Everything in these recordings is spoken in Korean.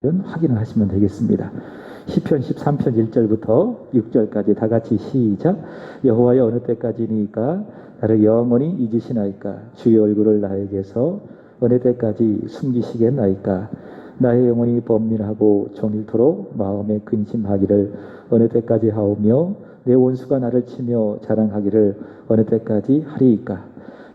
확인을 하시면 되겠습니다. 시편 13편 1절부터 6절까지 다 같이 시작. 여호와여 어느 때까지니까 나를 영원히 잊으시나이까? 주의 얼굴을 나에게서 어느 때까지 숨기시겠나이까? 나의 영혼이 번민하고 종일토록 마음에 근심하기를 어느 때까지 하오며 내 원수가 나를 치며 자랑하기를 어느 때까지 하리이까?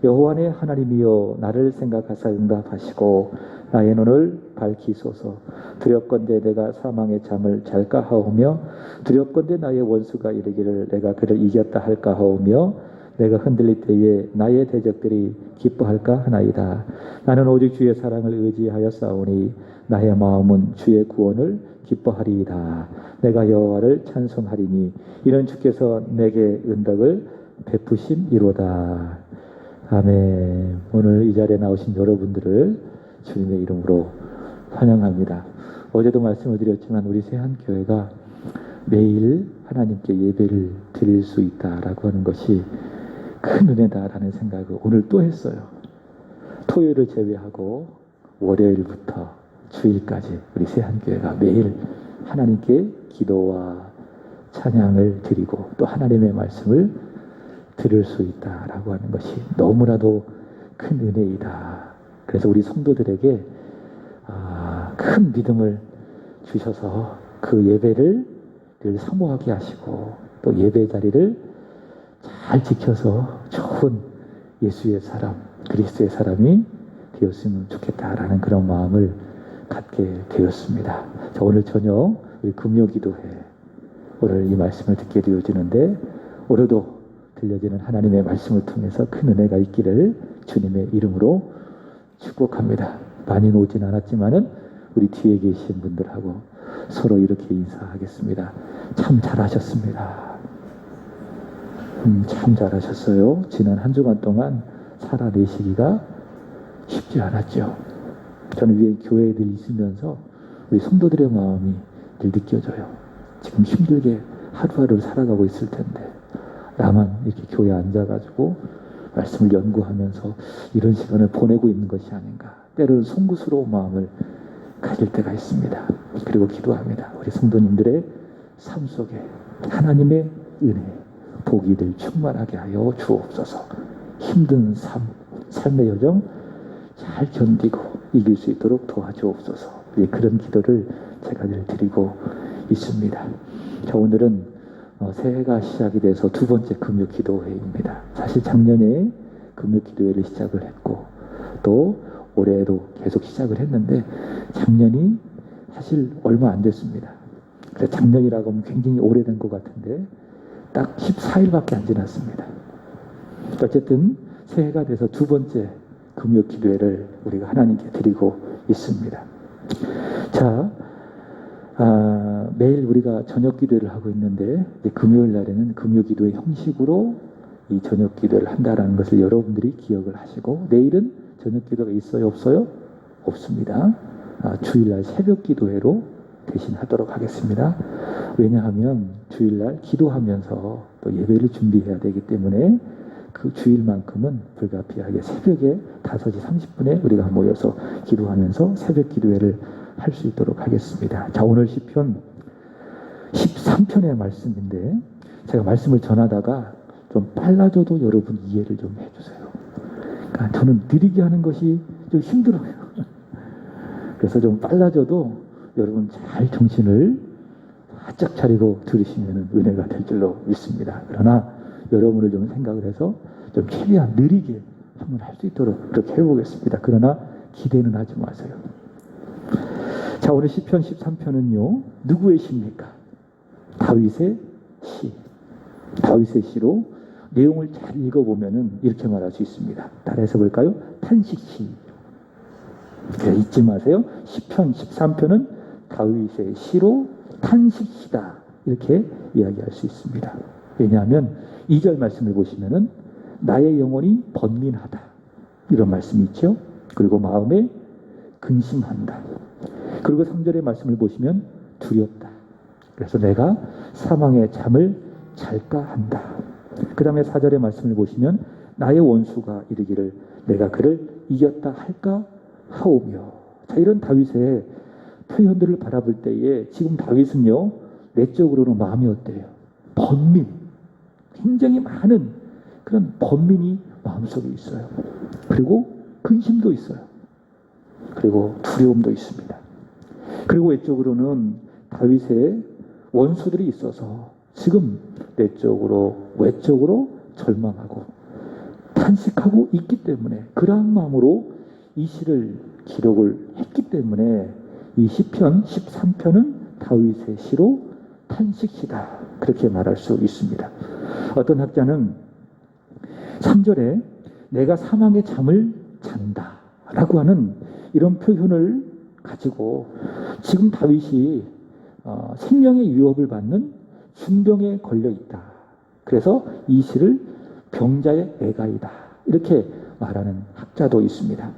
여호와의 하나님이여 나를 생각하사 응답하시고 나의 눈을 밝히소서. 두렵건대 내가 사망의 잠을 잘까 하오며 두렵건대 나의 원수가 이르기를 내가 그를 이겼다 할까 하오며 내가 흔들릴 때에 나의 대적들이 기뻐할까 하나이다. 나는 오직 주의 사랑을 의지하여 싸우니 나의 마음은 주의 구원을 기뻐하리이다. 내가 여호와를 찬송하리니 이는 주께서 내게 은덕을 베푸심이로다. 아멘. 오늘 이 자리에 나오신 여러분들을 주님의 이름으로 환영합니다. 어제도 말씀을 드렸지만 우리 세한교회가 매일 하나님께 예배를 드릴 수 있다라고 하는 것이 큰 은혜다라는 생각을 오늘 또 했어요. 토요일을 제외하고 월요일부터 주일까지 우리 세한교회가 매일 하나님께 기도와 찬양을 드리고 또 하나님의 말씀을 들을 수 있다라고 하는 것이 너무나도 큰 은혜이다. 그래서 우리 성도들에게 큰 믿음을 주셔서 그 예배를 늘 사모하게 하시고 또 예배 자리를 잘 지켜서 좋은 예수의 사람, 그리스도의 사람이 되었으면 좋겠다라는 그런 마음을 갖게 되었습니다. 자, 오늘 저녁 우리 금요기도회 오늘 이 말씀을 듣게 되어지는데 오늘도 들려지는 하나님의 말씀을 통해서 큰 은혜가 있기를 주님의 이름으로 축복합니다. 많이는 오진 않았지만은 우리 뒤에 계신 분들하고 서로 이렇게 인사하겠습니다. 참 잘하셨습니다. 참 잘하셨어요. 지난 한 주간 동안 살아내시기가 쉽지 않았죠. 저는 위에 교회에 늘 있으면서 우리 성도들의 마음이 늘 느껴져요. 지금 힘들게 하루하루를 살아가고 있을 텐데 나만 이렇게 교회에 앉아가지고 말씀을 연구하면서 이런 시간을 보내고 있는 것이 아닌가. 때로는 송구스러운 마음을 가질 때가 있습니다. 그리고 기도합니다. 우리 성도님들의 삶 속에 하나님의 은혜, 복이 늘 충만하게 하여 주옵소서. 힘든 삶의 여정 잘 견디고 이길 수 있도록 도와주옵소서. 그런 기도를 제가 늘 드리고 있습니다. 자, 오늘은 새해가 시작이 돼서 두 번째 금요 기도회입니다. 사실 작년에 금요 기도회를 시작을 했고 또 올해도 계속 시작을 했는데 작년이 사실 얼마 안 됐습니다. 그래서 작년이라고 하면 굉장히 오래된 것 같은데 딱 14일밖에 안 지났습니다. 어쨌든 새해가 돼서 두 번째 금요 기도회를 우리가 하나님께 드리고 있습니다. 자, 매일 우리가 저녁 기도를 하고 있는데 금요일 날에는 금요 기도의 형식으로 이 저녁 기도를 한다라는 것을 여러분들이 기억을 하시고 내일은 저녁 기도가 있어요? 없어요? 없습니다. 주일날 새벽 기도회로 대신하도록 하겠습니다. 왜냐하면 주일날 기도하면서 또 예배를 준비해야 되기 때문에 그 주일만큼은 불가피하게 새벽에 5시 30분에 우리가 모여서 기도하면서 새벽 기도회를 할 수 있도록 하겠습니다. 자, 오늘 시편 13편의 말씀인데 제가 말씀을 전하다가 좀 빨라져도 여러분 이해를 좀 해주세요. 그러니까 저는 느리게 하는 것이 좀 힘들어요. 그래서 좀 빨라져도 여러분 잘 정신을 바짝 차리고 들으시면 은혜가 될 줄로 믿습니다. 그러나 여러분을 좀 생각을 해서 좀 최대한 느리게 한번 할 수 있도록 그렇게 해보겠습니다. 그러나 기대는 하지 마세요. 자, 오늘 시편 13편은요 누구의 시입니까? 다윗의 시. 다윗의 시로 내용을 잘 읽어보면은 이렇게 말할 수 있습니다. 따라해서 볼까요? 탄식시. 잊지 마세요. 시편 13편은 다윗의 시로 탄식시다. 이렇게 이야기할 수 있습니다. 왜냐하면 2절 말씀을 보시면은 나의 영혼이 번민하다. 이런 말씀이 있죠. 그리고 마음에 근심한다. 그리고 3절의 말씀을 보시면 두렵다. 그래서 내가 사망의 잠을 잘까 한다. 그 다음에 4절의 말씀을 보시면 나의 원수가 이르기를 내가 그를 이겼다 할까 하오며. 자, 이런 다윗의 표현들을 바라볼 때에 지금 다윗은요, 내적으로는 마음이 어때요? 번민, 굉장히 많은 그런 번민이 마음속에 있어요. 그리고 근심도 있어요. 그리고 두려움도 있습니다. 그리고 외적으로는 다윗의 원수들이 있어서 지금 내적으로 외적으로 절망하고 탄식하고 있기 때문에 그러한 마음으로 이 시를 기록을 했기 때문에 이 시편 13편은 다윗의 시로 탄식시다, 그렇게 말할 수 있습니다. 어떤 학자는 3절에 내가 사망의 잠을 잔다 라고 하는 이런 표현을 가지고 지금 다윗이 생명의 위협을 받는 중병에 걸려 있다. 그래서 이 시를 병자의 애가이다, 이렇게 말하는 학자도 있습니다.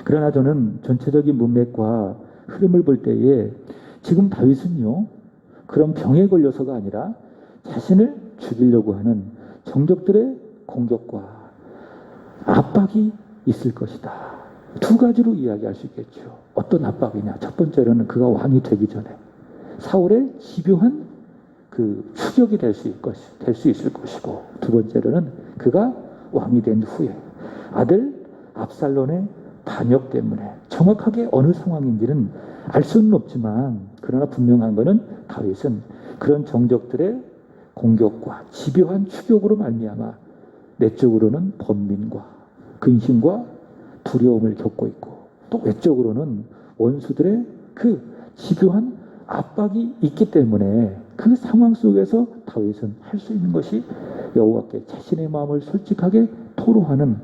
그러나 저는 전체적인 문맥과 흐름을 볼 때에 지금 다윗은요, 그런 병에 걸려서가 아니라 자신을 죽이려고 하는 정적들의 공격과 압박이 있을 것이다. 두 가지로 이야기할 수 있겠죠. 어떤 압박이냐? 첫 번째로는 그가 왕이 되기 전에 사울의 집요한 그 추격이 될 수 있을 것이고, 두 번째로는 그가 왕이 된 후에 아들 압살롬의 반역 때문에, 정확하게 어느 상황인지는 알 수는 없지만 그러나 분명한 것은 다윗은 그런 정적들의 공격과 집요한 추격으로 말미암아 내적으로는 번민과 근심과 두려움을 겪고 있고, 또 외적으로는 원수들의 그 집요한 압박이 있기 때문에 그 상황 속에서 다윗은 할 수 있는 것이 여호와께 자신의 마음을 솔직하게 토로하는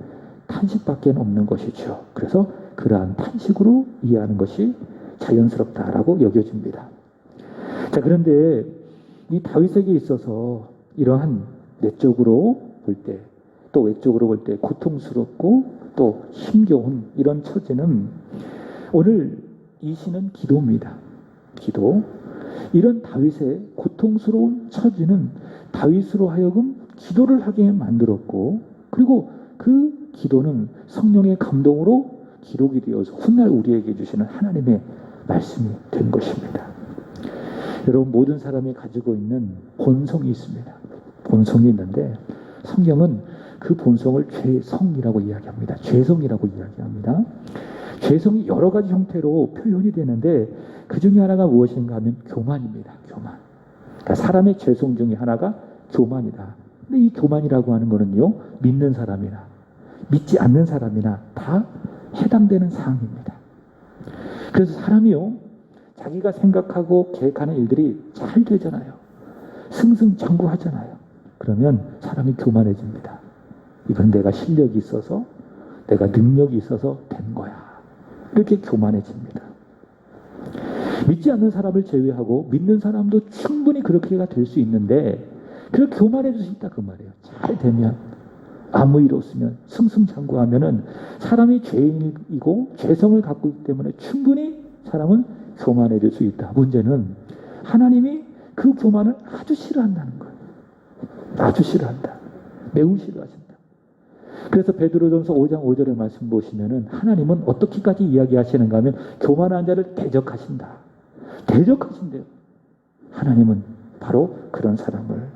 탄식밖에 없는 것이죠. 그래서 그러한 탄식으로 이해하는 것이 자연스럽다라고 여겨집니다. 자, 그런데 이 다윗에게 있어서 이러한 내적으로 볼 때, 또 외적으로 볼 때 고통스럽고 또 힘겨운 이런 처지는, 오늘 이 시는 기도입니다. 기도. 이런 다윗의 고통스러운 처지는 다윗으로 하여금 기도를 하게 만들었고, 그리고 그 기도는 성령의 감동으로 기록이 되어서 훗날 우리에게 주시는 하나님의 말씀이 된 것입니다. 여러분, 모든 사람이 가지고 있는 본성이 있습니다. 본성이 있는데 성경은 그 본성을 죄성이라고 이야기합니다. 죄성이라고 이야기합니다. 죄성이 여러 가지 형태로 표현이 되는데 그 중에 하나가 무엇인가 하면 교만입니다. 교만. 그러니까 사람의 죄성 중에 하나가 교만이다. 근데 이 교만이라고 하는 거는요, 믿는 사람이나 믿지 않는 사람이나 다 해당되는 사항입니다. 그래서 사람이요, 자기가 생각하고 계획하는 일들이 잘 되잖아요. 승승장구하잖아요. 그러면 사람이 교만해집니다. 이건 내가 실력이 있어서, 내가 능력이 있어서 된 거야, 이렇게 교만해집니다. 믿지 않는 사람을 제외하고 믿는 사람도 충분히 그렇게가 될 수 있는데, 그렇게 교만해질 수 있다 그 말이에요. 잘 되면, 아무 일 없으면, 승승장구하면은 사람이 죄인이고 죄성을 갖고 있기 때문에 충분히 사람은 교만해질 수 있다. 문제는 하나님이 그 교만을 아주 싫어한다는 거예요. 아주 싫어한다. 매우 싫어하신다. 그래서 베드로전서 5장 5절의 말씀 보시면은 하나님은 어떻게까지 이야기하시는가 하면 교만한 자를 대적하신다. 대적하신대요. 하나님은 바로 그런 사람을.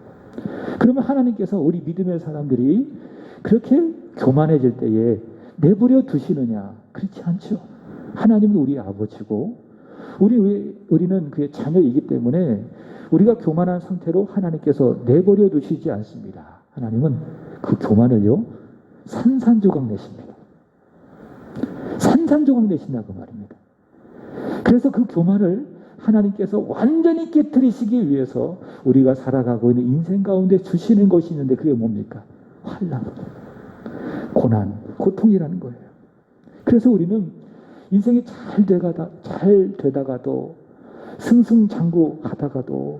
그러면 하나님께서 우리 믿음의 사람들이 그렇게 교만해질 때에 내버려 두시느냐? 그렇지 않죠. 하나님은 우리 아버지고 우리는 그의 자녀이기 때문에 우리가 교만한 상태로 하나님께서 내버려 두시지 않습니다. 하나님은 그 교만을요, 산산조각 내십니다. 산산조각 내신다고 말입니다. 그래서 그 교만을 하나님께서 완전히 깨트리시기 위해서 우리가 살아가고 있는 인생 가운데 주시는 것이 있는데 그게 뭡니까? 환난, 고난, 고통이라는 거예요. 그래서 우리는 인생이 잘 되다가도 승승장구 하다가도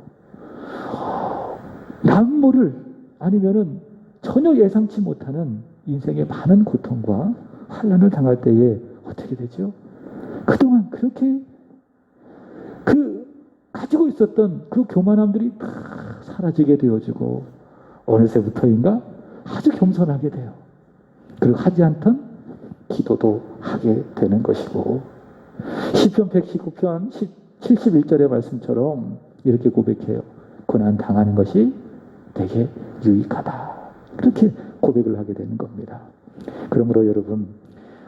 남모를 아니면은 전혀 예상치 못하는 인생의 많은 고통과 환난을 당할 때에 어떻게 되죠? 그동안 그렇게 가지고 있었던 그 교만함들이 다 사라지게 되어지고 어느새부터인가 아주 겸손하게 돼요. 그리고 하지 않던 기도도 하게 되는 것이고, 시편 119편 71절의 말씀처럼 이렇게 고백해요. 고난 당하는 것이 되게 유익하다. 그렇게 고백을 하게 되는 겁니다. 그러므로 여러분,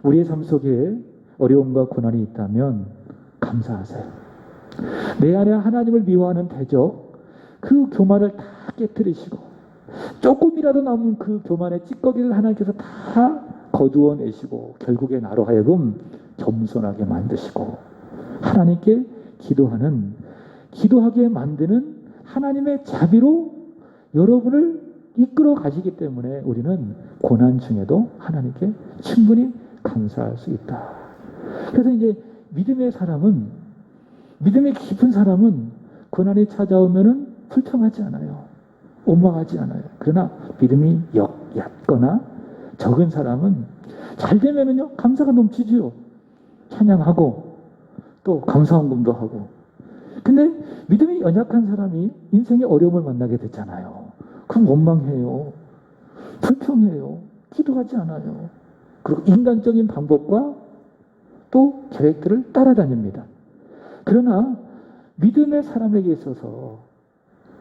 우리의 삶 속에 어려움과 고난이 있다면 감사하세요. 내 안에 하나님을 미워하는 대적, 그 교만을 다 깨뜨리시고 조금이라도 남은 그 교만의 찌꺼기를 하나님께서 다 거두어내시고 결국에 나로 하여금 겸손하게 만드시고 하나님께 기도하게 만드는 하나님의 자비로 여러분을 이끌어 가시기 때문에 우리는 고난 중에도 하나님께 충분히 감사할 수 있다. 그래서 이제 믿음의 깊은 사람은 고난이 찾아오면은 불평하지 않아요. 원망하지 않아요. 그러나 믿음이 얕거나 적은 사람은 잘 되면은요, 감사가 넘치지요. 찬양하고 또 감사헌금도 하고. 근데 믿음이 연약한 사람이 인생의 어려움을 만나게 됐잖아요. 그럼 원망해요. 불평해요. 기도하지 않아요. 그리고 인간적인 방법과 또 계획들을 따라다닙니다. 그러나 믿음의 사람에게 있어서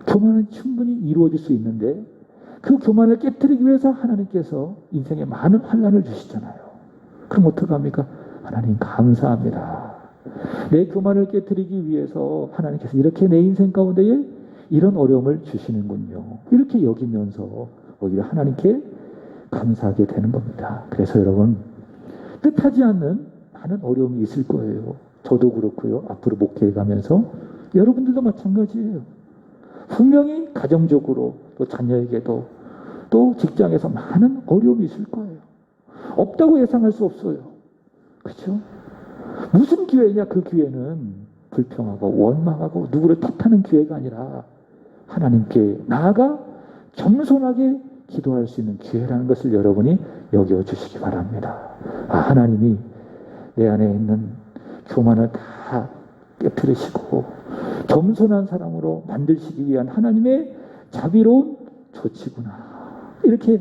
교만은 충분히 이루어질 수 있는데 그 교만을 깨뜨리기 위해서 하나님께서 인생에 많은 환난을 주시잖아요. 그럼 어떡합니까? 하나님 감사합니다. 내 교만을 깨뜨리기 위해서 하나님께서 이렇게 내 인생 가운데에 이런 어려움을 주시는군요. 이렇게 여기면서 오히려 하나님께 감사하게 되는 겁니다. 그래서 여러분, 뜻하지 않는 많은 어려움이 있을 거예요. 저도 그렇고요. 앞으로 목회해 가면서 여러분들도 마찬가지예요. 분명히 가정적으로 또 자녀에게도 또 직장에서 많은 어려움이 있을 거예요. 없다고 예상할 수 없어요. 그렇죠? 무슨 기회냐? 그 기회는 불평하고 원망하고 누구를 탓하는 기회가 아니라 하나님께 나아가 겸손하게 기도할 수 있는 기회라는 것을 여러분이 여겨주시기 바랍니다. 하나님이 내 안에 있는 교만을 다 깨뜨리시고 겸손한 사람으로 만드시기 위한 하나님의 자비로운 조치구나. 이렇게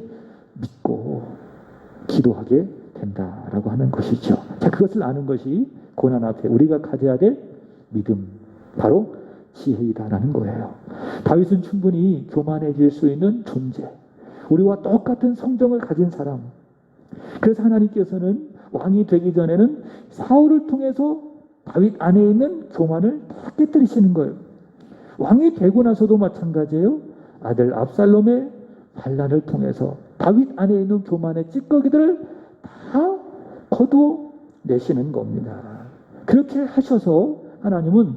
믿고 기도하게 된다라고 하는 것이죠. 자, 그것을 아는 것이 고난 앞에 우리가 가져야 될 믿음, 바로 지혜이다라는 거예요. 다윗은 충분히 교만해질 수 있는 존재, 우리와 똑같은 성정을 가진 사람. 그래서 하나님께서는 왕이 되기 전에는 사울을 통해서 다윗 안에 있는 교만을 다 깨뜨리시는 거예요. 왕이 되고 나서도 마찬가지예요. 아들 압살롬의 반란을 통해서 다윗 안에 있는 교만의 찌꺼기들을 다 거두어내시는 겁니다. 그렇게 하셔서 하나님은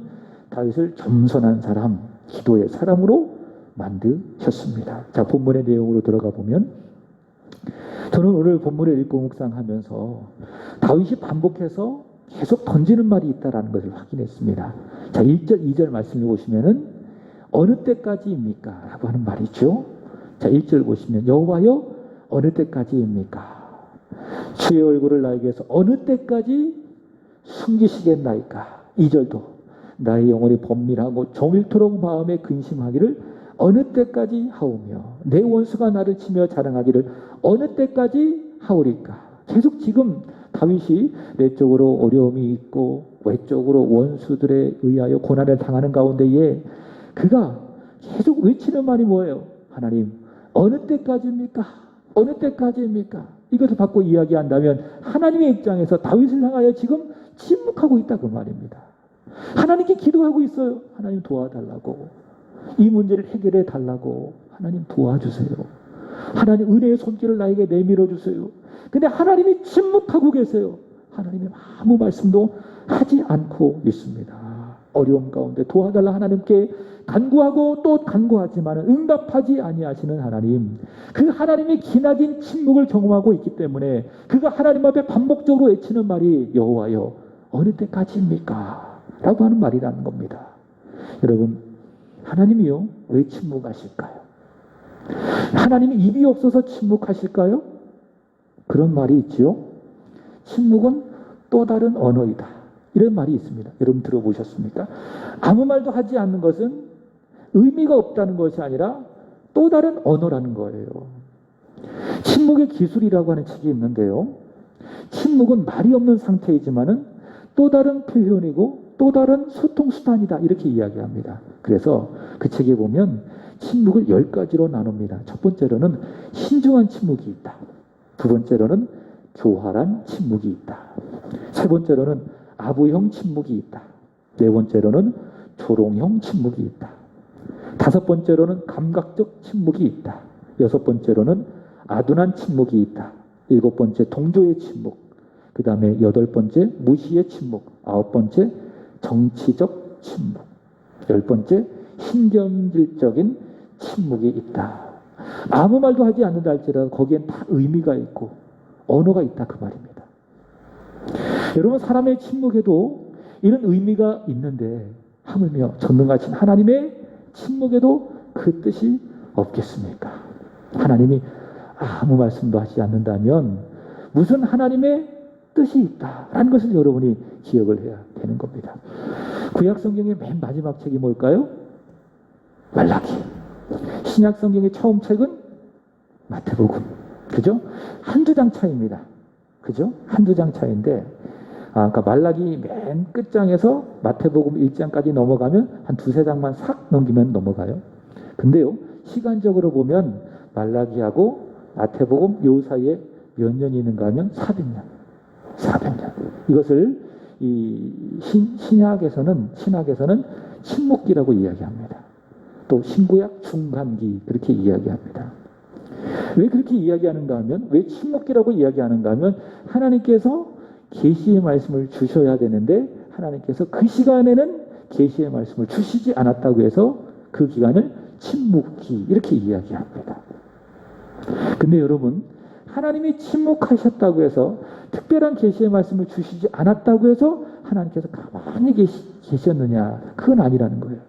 다윗을 겸손한 사람, 기도의 사람으로 만드셨습니다. 자, 본문의 내용으로 들어가 보면 저는 오늘 본문을 읽고 묵상하면서 다윗이 반복해서 계속 던지는 말이 있다는 것을 확인했습니다. 자, 1절, 2절 말씀을 보시면은 어느 때까지입니까? 라고 하는 말이죠. 자, 1절 보시면 여호와여 어느 때까지입니까? 주의 얼굴을 나에게서 어느 때까지 숨기시겠나이까? 2절도 나의 영혼이 번민하고 종일토록 마음에 근심하기를 어느 때까지 하오며 내 원수가 나를 치며 자랑하기를 어느 때까지 하오리까? 계속 지금 다윗이 내적으로 어려움이 있고 외적으로 원수들에 의하여 고난을 당하는 가운데에 그가 계속 외치는 말이 뭐예요? 하나님, 어느 때까지입니까? 어느 때까지입니까? 이것을 받고 이야기한다면 하나님의 입장에서 다윗을 향하여 지금 침묵하고 있다 그 말입니다. 하나님께 기도하고 있어요. 하나님 도와달라고. 이 문제를 해결해 달라고. 하나님 도와주세요. 하나님 은혜의 손길을 나에게 내밀어 주세요. 근데 하나님이 침묵하고 계세요. 하나님이 아무 말씀도 하지 않고 있습니다. 어려움 가운데 도와달라 하나님께 간구하고 또 간구하지만 응답하지 아니하시는 하나님, 그 하나님의 기나긴 침묵을 경험하고 있기 때문에 그가 하나님 앞에 반복적으로 외치는 말이 여호와여 어느 때까지입니까? 라고 하는 말이라는 겁니다. 여러분, 하나님이요 왜 침묵하실까요? 하나님이 입이 없어서 침묵하실까요? 그런 말이 있지요. 침묵은 또 다른 언어이다. 이런 말이 있습니다. 여러분 들어보셨습니까? 아무 말도 하지 않는 것은 의미가 없다는 것이 아니라 또 다른 언어라는 거예요. 침묵의 기술이라고 하는 책이 있는데요. 침묵은 말이 없는 상태이지만은 또 다른 표현이고 또 다른 소통수단이다 이렇게 이야기합니다. 그래서 그 책에 보면 침묵을 10가지로 나눕니다. 첫 번째로는 신중한 침묵이 있다. 두 번째로는 교활한 침묵이 있다. 세 번째로는 아부형 침묵이 있다. 네 번째로는 조롱형 침묵이 있다. 다섯 번째로는 감각적 침묵이 있다. 여섯 번째로는 아둔한 침묵이 있다. 일곱 번째 동조의 침묵. 그 다음에 여덟 번째 무시의 침묵. 아홉 번째 정치적 침묵. 열 번째 신경질적인 침묵이 있다. 아무 말도 하지 않는다 할지라도 거기엔 다 의미가 있고 언어가 있다 그 말입니다. 여러분 사람의 침묵에도 이런 의미가 있는데 하물며 전능하신 하나님의 침묵에도 그 뜻이 없겠습니까? 하나님이 아무 말씀도 하지 않는다면 무슨 하나님의 뜻이 있다라는 것을 여러분이 기억을 해야 되는 겁니다. 구약 성경의 맨 마지막 책이 뭘까요? 말라기. 신약 성경의 처음 책은 마태복음. 그죠? 한두 장 차이입니다. 그죠? 한두 장 차이인데 그러니까 말라기 맨 끝장에서 마태복음 1장까지 넘어가면 한 두세 장만 싹 넘기면 넘어가요. 근데요, 시간적으로 보면 말라기하고 마태복음 요 사이에 몇 년이 있는가 하면 400년. 400년. 이것을 이 신약에서는 침묵기라고 이야기합니다. 또 신구약 중간기 그렇게 이야기합니다. 왜 그렇게 이야기하는가 하면 왜 침묵기라고 이야기하는가 하면 하나님께서 계시의 말씀을 주셔야 되는데 하나님께서 그 시간에는 계시의 말씀을 주시지 않았다고 해서 그 기간을 침묵기 이렇게 이야기합니다. 근데 여러분 하나님이 침묵하셨다고 해서 특별한 계시의 말씀을 주시지 않았다고 해서 하나님께서 가만히 계셨느냐? 그건 아니라는 거예요.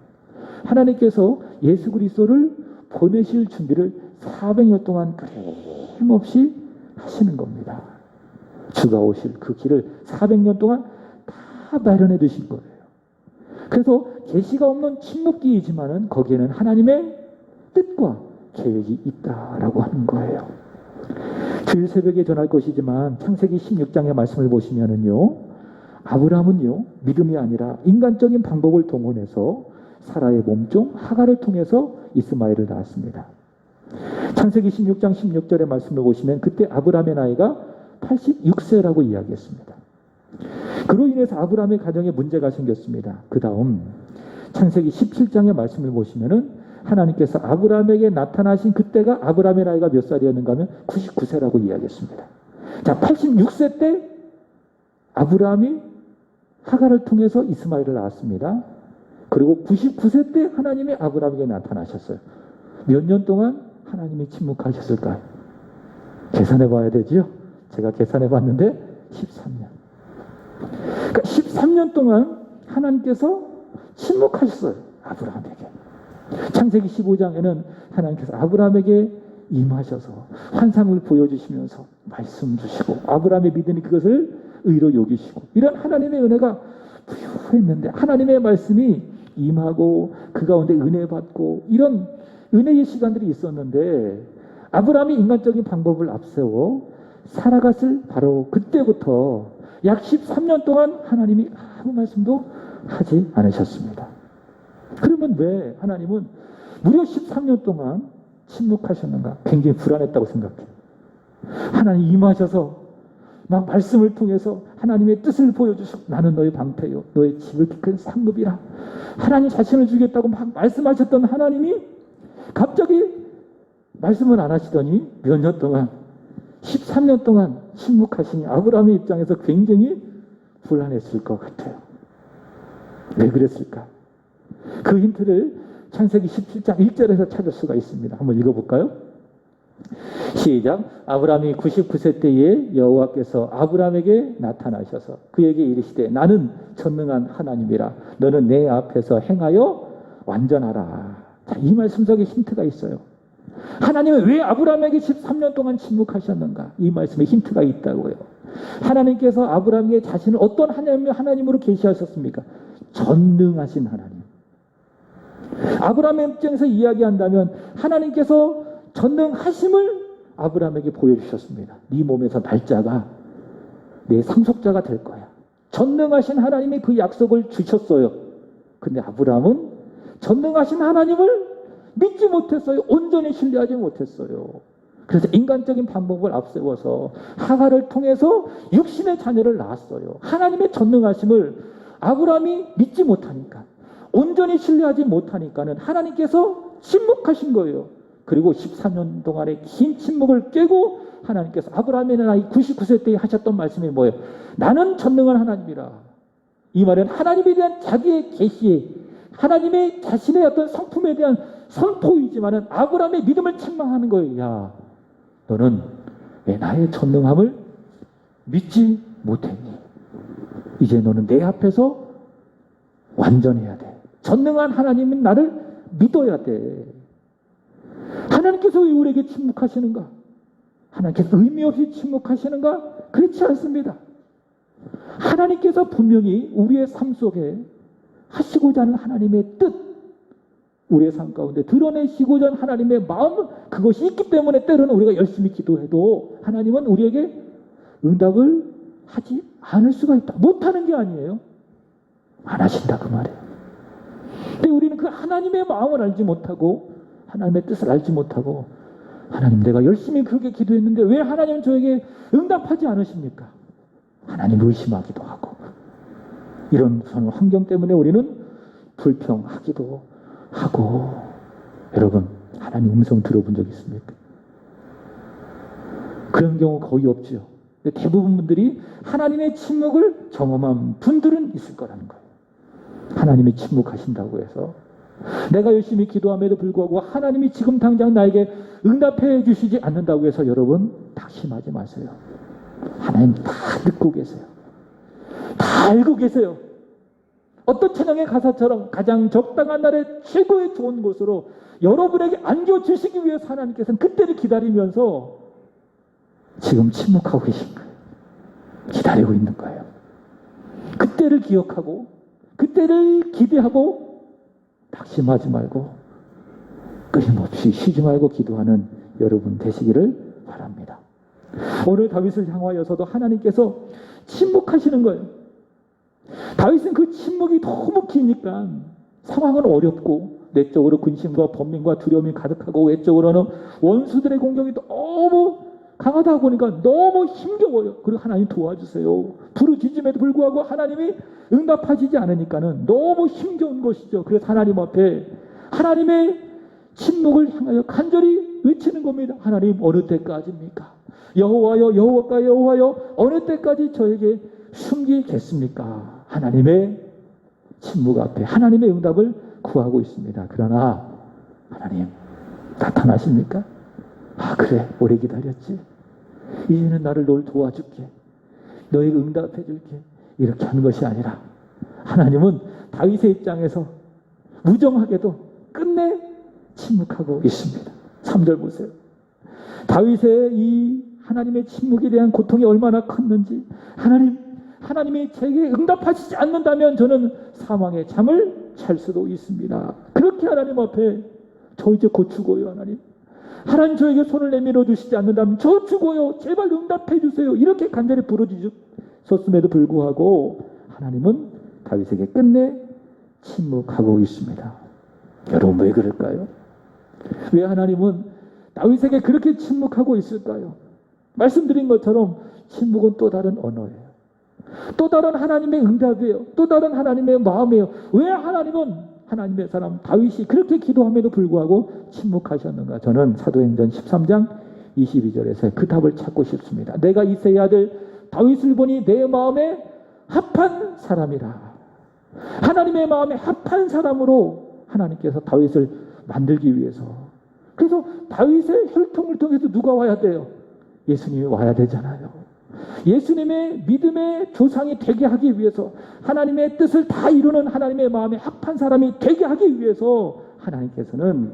하나님께서 예수 그리스도를 보내실 준비를 400년 동안 끊임없이 하시는 겁니다. 주가 오실 그 길을 400년 동안 다 마련해 두신 거예요. 그래서 계시가 없는 침묵기이지만은 거기에는 하나님의 뜻과 계획이 있다라고 하는 거예요. 주일 새벽에 전할 것이지만 창세기 16장의 말씀을 보시면은요, 아브라함은요 믿음이 아니라 인간적인 방법을 동원해서 사라의 몸종 하갈을 통해서 이스마엘을 낳았습니다. 창세기 16장 16절의 말씀을 보시면 그때 아브라함의 나이가 86세라고 이야기했습니다. 그로 인해서 아브라함의 가정에 문제가 생겼습니다. 그 다음 창세기 17장의 말씀을 보시면은 하나님께서 아브라함에게 나타나신 그때가 아브라함의 나이가 몇 살이었는가 하면 99세라고 이야기했습니다. 자, 86세 때 아브라함이 하갈을 통해서 이스마엘을 낳았습니다. 그리고 99세 때 하나님이 아브라함에게 나타나셨어요. 몇 년 동안 하나님이 침묵하셨을까요? 계산해 봐야 되지요. 제가 계산해 봤는데 13년. 그러니까 13년 동안 하나님께서 침묵하셨어요. 아브라함에게. 창세기 15장에는 하나님께서 아브라함에게 임하셔서 환상을 보여주시면서 말씀 주시고 아브라함의 믿음이 그것을 의로 여기시고 이런 하나님의 은혜가 부유했는데 하나님의 말씀이 임하고 그 가운데 은혜 받고 이런 은혜의 시간들이 있었는데 아브라함이 인간적인 방법을 앞세워 살아갔을 바로 그때부터 약 13년 동안 하나님이 아무 말씀도 하지 않으셨습니다. 그러면 왜 하나님은 무려 13년 동안 침묵하셨는가? 굉장히 불안했다고 생각해요. 하나님 임하셔서 막 말씀을 통해서 하나님의 뜻을 보여주시고 나는 너의 방패요 너의 집을 지킬 상급이라 하나님 자신을 주겠다고 막 말씀하셨던 하나님이 갑자기 말씀을 안 하시더니 몇 년 동안 13년 동안 침묵하시니 아브라함의 입장에서 굉장히 불안했을 것 같아요. 왜 그랬을까? 그 힌트를 창세기 17장 1절에서 찾을 수가 있습니다. 한번 읽어볼까요? 시작. 아브라함이 99세 때에 여호와께서 아브라함에게 나타나셔서 그에게 이르시되 나는 전능한 하나님이라 너는 내 앞에서 행하여 완전하라. 자, 이 말씀 속에 힌트가 있어요. 하나님은 왜 아브라함에게 13년 동안 침묵하셨는가? 이 말씀에 힌트가 있다고요. 하나님께서 아브라함에게 자신을 어떤 하나님으로 계시하셨습니까? 전능하신 하나님. 아브라함의 입장에서 이야기한다면 하나님께서 전능하심을 아브라함에게 보여주셨습니다. 네 몸에서 날짜가 내 상속자가 될 거야. 전능하신 하나님이 그 약속을 주셨어요. 근데 아브라함은 전능하신 하나님을 믿지 못했어요. 온전히 신뢰하지 못했어요. 그래서 인간적인 방법을 앞세워서 하갈을 통해서 육신의 자녀를 낳았어요. 하나님의 전능하심을 아브라함이 믿지 못하니까, 온전히 신뢰하지 못하니까는 하나님께서 침묵하신 거예요. 그리고 14년 동안의 긴 침묵을 깨고 하나님께서 아브라함의 나이 99세 때 하셨던 말씀이 뭐예요? 나는 전능한 하나님이라. 이 말은 하나님에 대한 자기의 계시에, 하나님의 자신의 어떤 성품에 대한 선포이지만은 아브라함의 믿음을 책망하는 거예요. 야, 너는 왜 나의 전능함을 믿지 못했니? 이제 너는 내 앞에서 완전해야 돼. 전능한 하나님은 나를 믿어야 돼. 하나님께서 왜 우리에게 침묵하시는가? 하나님께서 의미 없이 침묵하시는가? 그렇지 않습니다. 하나님께서 분명히 우리의 삶 속에 하시고자 하는 하나님의 뜻, 우리의 삶 가운데 드러내시고자 하는 하나님의 마음, 그것이 있기 때문에 때로는 우리가 열심히 기도해도 하나님은 우리에게 응답을 하지 않을 수가 있다. 못하는 게 아니에요. 안 하신다 그 말이에요. 근데 우리는 그 하나님의 마음을 알지 못하고 하나님의 뜻을 알지 못하고, 하나님 내가 열심히 그렇게 기도했는데 왜 하나님은 저에게 응답하지 않으십니까? 하나님 의심하기도 하고, 이런 환경 때문에 우리는 불평하기도 하고. 여러분, 하나님 음성 들어본 적 있습니까? 그런 경우 거의 없죠. 대부분 분들이 하나님의 침묵을 경험한 분들은 있을 거라는 거예요. 하나님이 침묵하신다고 해서 내가 열심히 기도함에도 불구하고 하나님이 지금 당장 나에게 응답해 주시지 않는다고 해서 여러분 낙심하지 마세요. 하나님 다 듣고 계세요. 다 알고 계세요. 어떤 찬양의 가사처럼 가장 적당한 날에 최고의 좋은 곳으로 여러분에게 안겨주시기 위해서 하나님께서는 그때를 기다리면서 지금 침묵하고 계신 거예요. 기다리고 있는 거예요. 그때를 기억하고 그때를 기대하고 낙심하지 말고 끊임없이 쉬지 말고 기도하는 여러분 되시기를 바랍니다. 오늘 다윗을 향하여서도 하나님께서 침묵하시는 거예요. 다윗은 그 침묵이 너무 기니까 상황은 어렵고 내적으로 근심과 번민과 두려움이 가득하고 외적으로는 원수들의 공격이 너무 강하다 보니까 너무 힘겨워요. 그리고 하나님 도와주세요. 부르짖음에도 불구하고 하나님이 응답하시지 않으니까는 너무 힘겨운 것이죠. 그래서 하나님 앞에 하나님의 침묵을 향하여 간절히 외치는 겁니다. 하나님 어느 때까지입니까? 여호와여 여호와가 여호와여 어느 때까지 저에게 숨기겠습니까? 하나님의 침묵 앞에 하나님의 응답을 구하고 있습니다. 그러나 하나님 나타나십니까? 아 그래 오래 기다렸지. 이제는 나를 널 도와줄게. 너에게 응답해 줄게. 이렇게 하는 것이 아니라 하나님은 다윗의 입장에서 무정하게도 끝내 침묵하고 있습니다. 3절 보세요. 다윗의 이 하나님의 침묵에 대한 고통이 얼마나 컸는지, 하나님이 제게 응답하시지 않는다면 저는 사망의 잠을 잘 수도 있습니다. 그렇게 하나님 앞에 저 이제 곧 죽어요. 하나님 저에게 손을 내밀어 주시지 않는다면 저 죽어요. 제발 응답해 주세요. 이렇게 간절히 부르짖었음에도 불구하고 하나님은 다윗에게 끝내 침묵하고 있습니다. 여러분 왜 그럴까요? 왜 하나님은 다윗에게 그렇게 침묵하고 있을까요? 말씀드린 것처럼 침묵은 또 다른 언어예요. 또 다른 하나님의 응답이에요. 또 다른 하나님의 마음이에요. 왜 하나님은 하나님의 사람 다윗이 그렇게 기도함에도 불구하고 침묵하셨는가? 저는 사도행전 13장 22절에서 그 답을 찾고 싶습니다. 내가 이새의 아들 다윗을 보니 내 마음에 합한 사람이라. 하나님의 마음에 합한 사람으로 하나님께서 다윗을 만들기 위해서, 그래서 다윗의 혈통을 통해서 누가 와야 돼요? 예수님이 와야 되잖아요. 예수님의 믿음의 조상이 되게 하기 위해서, 하나님의 뜻을 다 이루는 하나님의 마음에 합한 사람이 되게 하기 위해서 하나님께서는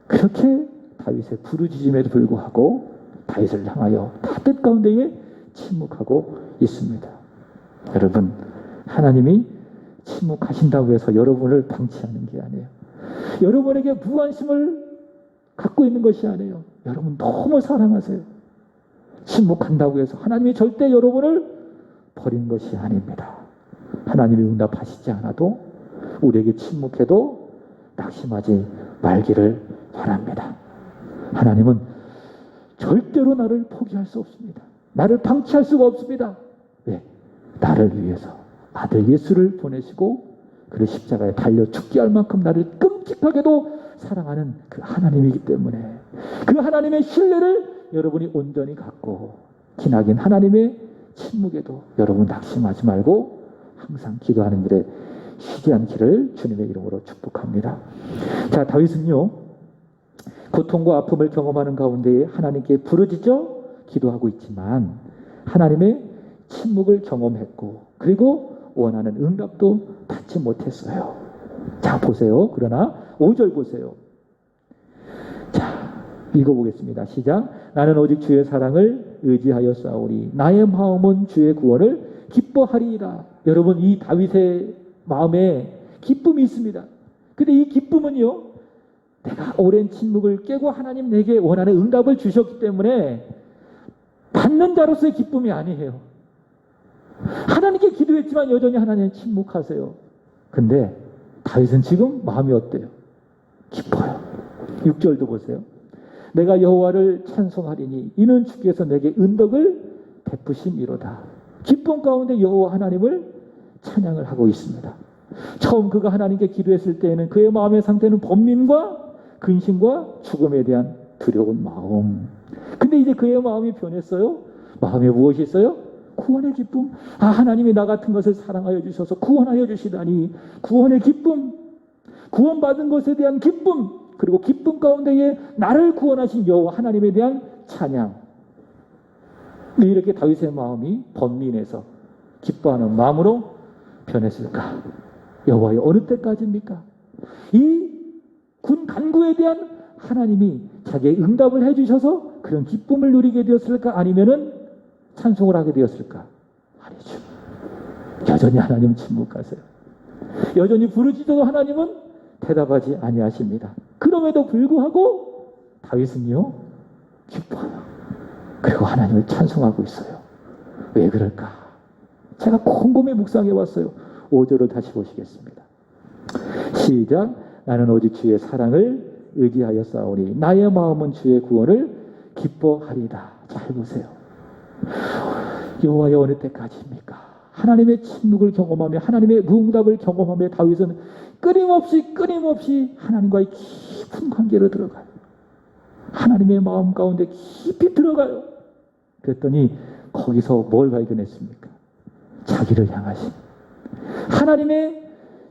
그렇게 다윗의 부르짖음에도 불구하고 다윗을 향하여 다 뜻 가운데에 침묵하고 있습니다. 여러분, 하나님이 침묵하신다고 해서 여러분을 방치하는 게 아니에요. 여러분에게 무관심을 갖고 있는 것이 아니에요. 여러분 너무 사랑하세요. 침묵한다고 해서 하나님이 절대 여러분을 버린 것이 아닙니다. 하나님이 응답하시지 않아도 우리에게 침묵해도 낙심하지 말기를 바랍니다. 하나님은 절대로 나를 포기할 수 없습니다. 나를 방치할 수가 없습니다. 왜? 나를 위해서 아들 예수를 보내시고 그를 십자가에 달려 죽게 할 만큼 나를 끔찍하게도 사랑하는 그 하나님이기 때문에 그 하나님의 신뢰를 여러분이 온전히 갖고 기나긴 하나님의 침묵에도 여러분 낙심하지 말고 항상 기도하는 일에 쉬지 않기를 주님의 이름으로 축복합니다. 자, 다윗은요 고통과 아픔을 경험하는 가운데 하나님께 부르짖어 기도하고 있지만 하나님의 침묵을 경험했고 그리고 원하는 응답도 받지 못했어요. 자, 보세요. 그러나 5절 보세요. 자, 읽어보겠습니다. 시작. 나는 오직 주의 사랑을 의지하여 싸우리. 나의 마음은 주의 구원을 기뻐하리이다. 여러분, 이 다윗의 마음에 기쁨이 있습니다. 근데 이 기쁨은요, 내가 오랜 침묵을 깨고 하나님 내게 원하는 응답을 주셨기 때문에 받는 자로서의 기쁨이 아니에요. 하나님께 기도했지만 여전히 하나님은 침묵하세요. 근데 다윗은 지금 마음이 어때요? 기뻐요. 6절도 보세요. 내가 여호와를 찬송하리니 이는 주께서 내게 은덕을 베푸심이로다. 기쁨 가운데 여호와 하나님을 찬양을 하고 있습니다. 처음 그가 하나님께 기도했을 때에는 그의 마음의 상태는 번민과 근심과 죽음에 대한 두려운 마음. 근데 이제 그의 마음이 변했어요. 마음에 무엇이 있어요? 구원의 기쁨. 아, 하나님이 나 같은 것을 사랑하여 주셔서 구원하여 주시다니. 구원의 기쁨, 구원받은 것에 대한 기쁨, 그리고 기쁨 가운데에 나를 구원하신 여호와 하나님에 대한 찬양. 왜 이렇게 다윗의 마음이 번민해서 기뻐하는 마음으로 변했을까? 여호와여, 어느 때까지입니까? 이 군 간구에 대한 하나님이 자기의 응답을 해주셔서 그런 기쁨을 누리게 되었을까? 아니면은 찬송을 하게 되었을까? 아니죠. 여전히 하나님은 침묵하세요. 여전히 부르짖어도 하나님은 대답하지 아니하십니다. 그럼에도 불구하고 다윗은요 기뻐요. 그리고 하나님을 찬송하고 있어요. 왜 그럴까? 제가 곰곰이 묵상해 봤어요. 5절을 다시 보시겠습니다. 시작. 나는 오직 주의 사랑을 의지하여 싸우니 나의 마음은 주의 구원을 기뻐하리다. 잘 보세요. 여호와여, 어느 때까지입니까? 하나님의 침묵을 경험하며 하나님의 응답을 경험하며 다윗은 끊임없이 하나님과의 깊은 관계로 들어가요. 하나님의 마음 가운데 깊이 들어가요. 그랬더니 거기서 뭘 발견했습니까? 자기를 향하신 하나님의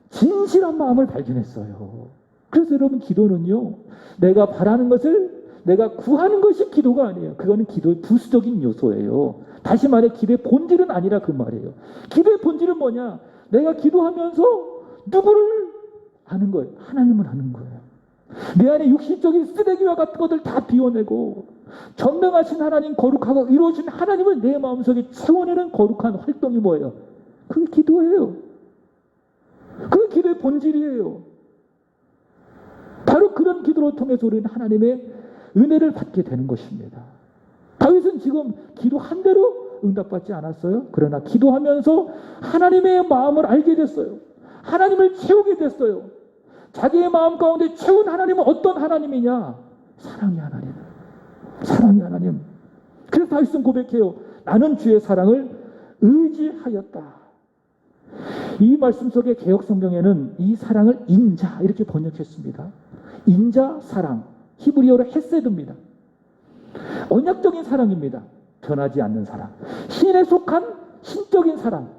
진실한 마음을 발견했어요. 그래서 여러분, 기도는요, 내가 바라는 것을 내가 구하는 것이 기도가 아니에요. 그거는 기도의 부수적인 요소예요. 다시 말해 기도의 본질은 아니라 그 말이에요. 기도의 본질은 뭐냐? 내가 기도하면서 누구를 아는 거예요? 하나님을 아는 거예요. 내 안에 육신적인 쓰레기와 같은 것들 다 비워내고 전능하신 하나님, 거룩하고 이루어진 하나님을 내 마음속에 채워내는 거룩한 활동이 뭐예요? 그게 기도예요. 그게 기도의 본질이에요. 바로 그런 기도를 통해서 우리는 하나님의 은혜를 받게 되는 것입니다. 다윗은 지금 기도한 대로 응답받지 않았어요. 그러나 기도하면서 하나님의 마음을 알게 됐어요. 하나님을 채우게 됐어요. 자기의 마음 가운데 채운 하나님은 어떤 하나님이냐? 사랑의 하나님. 사랑의 하나님. 그래서 다윗은 고백해요. 나는 주의 사랑을 의지하였다. 이 말씀 속에 개역성경에는 이 사랑을 인자 이렇게 번역했습니다. 인자 사랑, 히브리어로 헤세드입니다. 언약적인 사랑입니다. 변하지 않는 사랑, 신에 속한 신적인 사랑,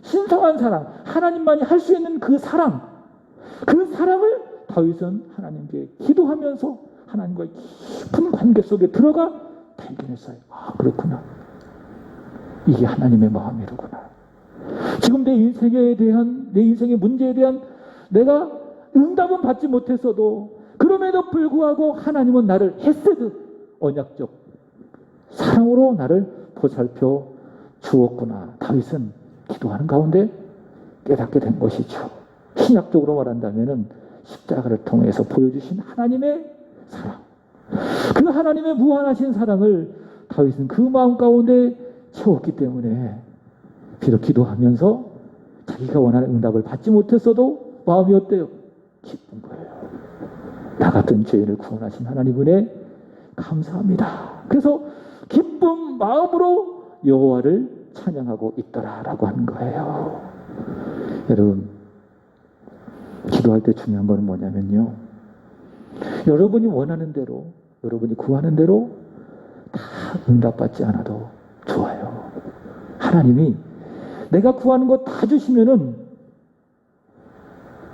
신성한 사랑, 하나님만이 할 수 있는 그 사랑, 그 사랑을 다윗은 하나님께 기도하면서 하나님과의 깊은 관계 속에 들어가 발견했어요. 아, 그렇구나. 이게 하나님의 마음이로구나. 지금 내 인생의 문제에 대한 내가 응답은 받지 못했어도 그럼에도 불구하고 하나님은 나를 헤세드, 언약적 사랑으로 나를 보살펴 주었구나. 다윗은 기도하는 가운데 깨닫게 된 것이죠. 신약적으로 말한다면 십자가를 통해서 보여주신 하나님의 사랑, 그 하나님의 무한하신 사랑을 다윗은 그 마음 가운데 채웠기 때문에 비록 기도하면서 자기가 원하는 응답을 받지 못했어도 마음이 어때요? 기쁜 거예요. 나 같은 죄인을 구원하신 하나님 은혜 감사합니다. 그래서 기쁜 마음으로 여호와를 찬양하고 있더라라고 하는 거예요. 여러분, 기도할 때 중요한 건 뭐냐면요, 여러분이 원하는 대로, 여러분이 구하는 대로 다 응답받지 않아도 좋아요. 하나님이 내가 구하는 거 다 주시면은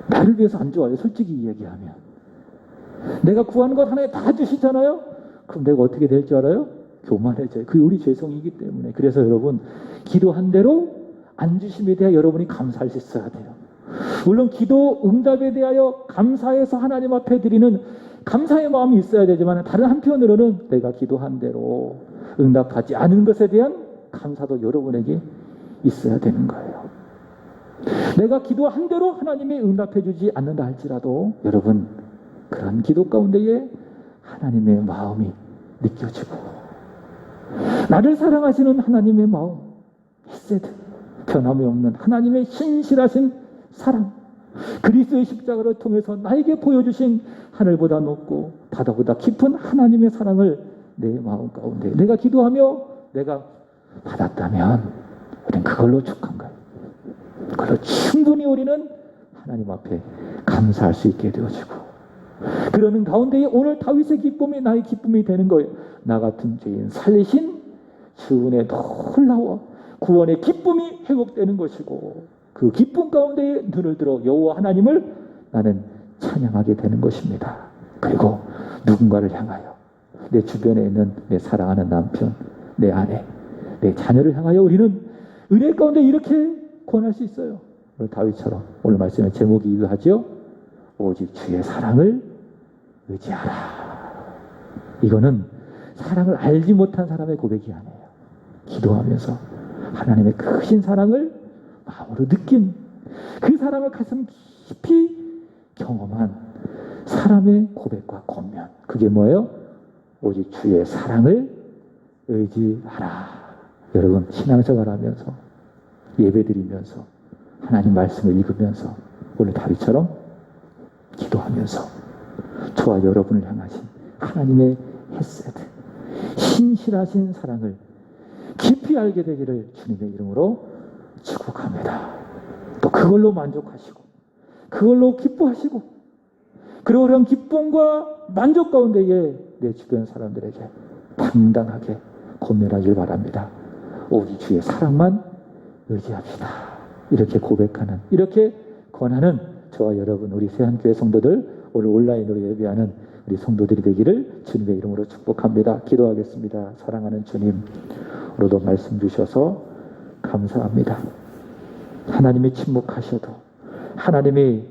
나를 위해서 안 좋아요. 솔직히 얘기하면. 내가 구하는 것 하나에 다 주시잖아요. 그럼 내가 어떻게 될 줄 알아요? 교만해져요. 그게 우리 죄성이기 때문에. 그래서 여러분, 기도한 대로 안 주심에 대해 여러분이 감사할 수 있어야 돼요. 물론 기도 응답에 대하여 감사해서 하나님 앞에 드리는 감사의 마음이 있어야 되지만, 다른 한편으로는 내가 기도한 대로 응답하지 않은 것에 대한 감사도 여러분에게 있어야 되는 거예요. 내가 기도한 대로 하나님이 응답해 주지 않는다 할지라도 여러분, 그런 기도 가운데에 하나님의 마음이 느껴지고, 나를 사랑하시는 하나님의 마음, 헤세드, 변함이 없는 하나님의 신실하신 사랑, 그리스도의 십자가를 통해서 나에게 보여주신 하늘보다 높고 바다보다 깊은 하나님의 사랑을 내 마음 가운데 내가 기도하며 내가 받았다면 우리는 그걸로 축한 거예요. 그걸로 충분히 우리는 하나님 앞에 감사할 수 있게 되어지고, 그러는 가운데에 오늘 다윗의 기쁨이 나의 기쁨이 되는 거예요. 나 같은 죄인 살리신 주은의 놀라워 구원의 기쁨이 회복되는 것이고, 그 기쁨 가운데에 눈을 들어 여호와 하나님을 나는 찬양하게 되는 것입니다. 그리고 누군가를 향하여, 내 주변에 있는 내 사랑하는 남편, 내 아내, 내 자녀를 향하여 우리는 은혜 가운데 이렇게 권할 수 있어요. 오늘 다윗처럼, 오늘 말씀의 제목이 이거하죠. 오직 주의 사랑을 의지하라. 이거는 사랑을 알지 못한 사람의 고백이 아니에요. 기도하면서 하나님의 크신 사랑을 마음으로 느낀, 그 사랑을 가슴 깊이 경험한 사람의 고백과 권면, 그게 뭐예요? 오직 주의 사랑을 의지하라. 여러분, 신앙생활하면서, 예배드리면서, 하나님 말씀을 읽으면서, 오늘 다윗처럼 기도하면서 저와 여러분을 향하신 하나님의 헤세드, 신실하신 사랑을 깊이 알게 되기를 주님의 이름으로 축복합니다. 또 그걸로 만족하시고, 그걸로 기뻐하시고, 그리고 그런 기쁨과 만족 가운데에 내 주변 사람들에게 당당하게 권면하길 바랍니다. 오직 주의 사랑만 의지합시다. 이렇게 고백하는, 이렇게 권하는 저와 여러분, 우리 세한교회 성도들, 오늘 온라인으로 예배하는 우리 성도들이 되기를 주님의 이름으로 축복합니다. 기도하겠습니다. 사랑하는 주님, 오늘도 말씀 주셔서 감사합니다. 하나님이 침묵하셔도, 하나님이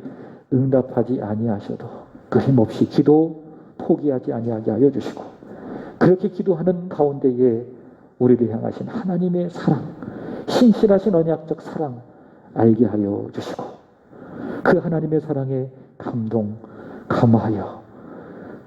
응답하지 아니하셔도 끊임없이 기도 포기하지 아니하게 하여 주시고, 그렇게 기도하는 가운데에 우리를 향하신 하나님의 사랑, 신실하신 언약적 사랑 알게 하여 주시고, 그 하나님의 사랑에 감동하여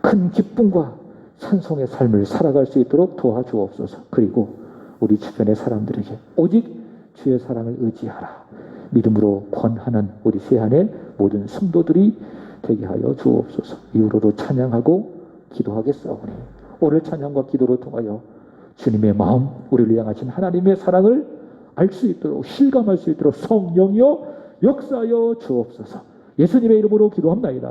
큰 기쁨과 찬송의 삶을 살아갈 수 있도록 도와주옵소서. 그리고 우리 주변의 사람들에게 오직 주의 사랑을 의지하라 믿음으로 권하는 우리 세한의 모든 성도들이 되게 하여 주옵소서. 이후로도 찬양하고 기도하겠사오니 오늘 찬양과 기도로 통하여 주님의 마음, 우리를 향하신 하나님의 사랑을 알 수 있도록, 실감할 수 있도록 성령이여 역사하여 주옵소서. 예수님의 이름으로 기도합나이다.